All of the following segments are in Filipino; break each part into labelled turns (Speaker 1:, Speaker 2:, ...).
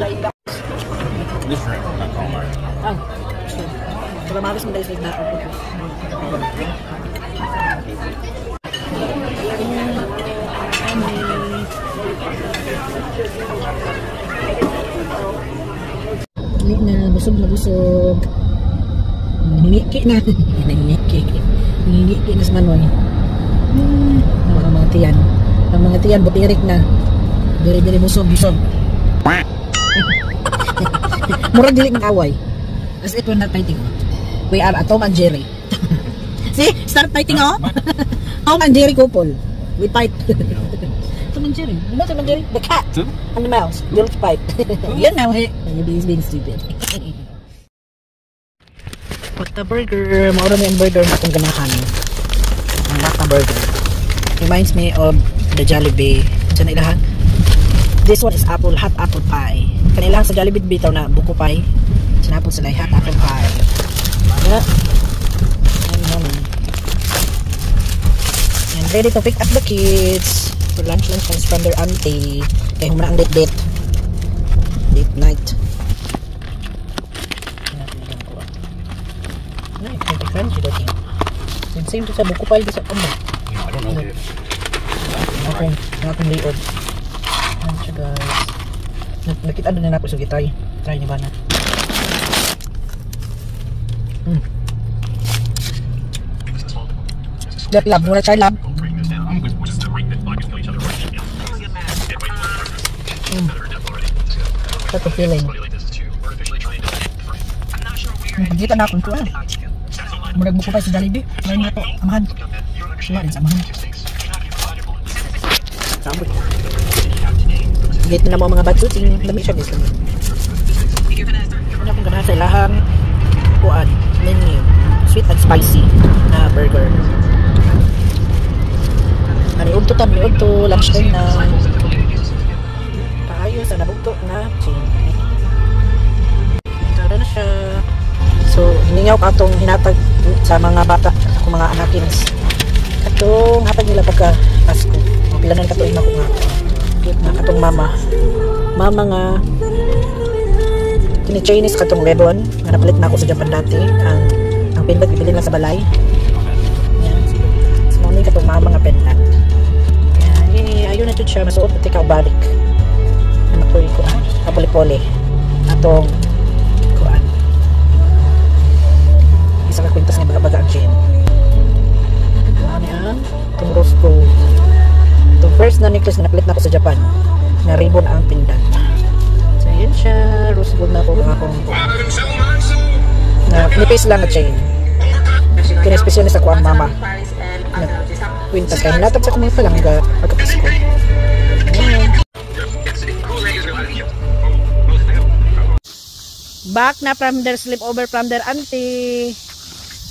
Speaker 1: This shrimp, not calamari.
Speaker 2: Ah, sure. Calamaris mo dahil sa na ako. Hindi na, busog na busog. Hiniki na. Hiniki na sa manoy. Mga tiyan. Ang mga tiyan, butirik na. Diri-diri busog. Murag dili mag-away. As if we're not fighting. We are a Tom and Jerry. See? Start fighting, oh. Tom and Jerry couple. We fight. Tom and Jerry. You know Tom and Jerry? The cat and the mouse. They'll fight. Yan now, hey. You're being stupid. Bata burger. Maura mo yung burger na itong ganahan. Ang Bata burger. Reminds me of the Jollibee. Diyan na ilahan. This one is hot apple pie. Kanilang sa Jollibee bitaw na buko pie. Sinapon sila hot apple pie. Yeah. And ready to pick up the kids for lunch from their auntie. Kaya humana ang date. Date night. Nice, pretty crunchy looking. And same to sa buko pie sa kamo.
Speaker 1: I don't know it.
Speaker 2: Okay, akong liod. Ayan siya guys. Nakita doon na ako sa gitay. Try niyo ba na? Lab, muna try lab. What a feeling. Kita na akong tuwa. Muna buko pa sa Jollibee. Try niyo ito. Amahan. Siya rin sa amahan. Sambot. Gate na mo mga batsuting. Lami siya guys. Ano akong ganahan sa ilahang kuan. Menu. Sweet and spicy na burger. Niud to lunch time na. Paayos na nabugto na. Tara na siya. So, hiningaw ka itong hinatag sa mga bata. Ako mga anakins. Itong hatag nila pagka Pasko. Pilanan ka ito ina ko nga. Na katong mama nga kini-Chinese katong ribbon nga napalit na ako sa Japan dati. Ang pendant bibili lang sa balay. Yan. So mami katong mama nga pendant. Yan. Ayun na ito siya. Masuot pati ka balik. Ano po ko? Kapoli-poli. Atong kuan. Isa ka kwintas nga baga-baga ang chain. Ano yan? Itong rose gold. Itong first na necklace na napalit na ako sa Japan na ribbon ang pendant. So yun siya, rose gold na ako mga akong na nipis lang na chain. Kina-special na sa kuwan mama na kwintas kaya hinatap sa kumang palangga pagkapasko. Back na from their sleepover from their auntie.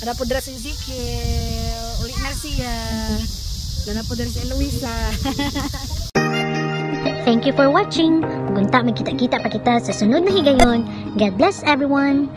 Speaker 2: Ada po dira si Ezekiel, uli na siya. Lana po dira si Eloisa.
Speaker 3: Thank you for watching. Gunta magkita-kita pa kita sa sunod na higayon. God bless everyone.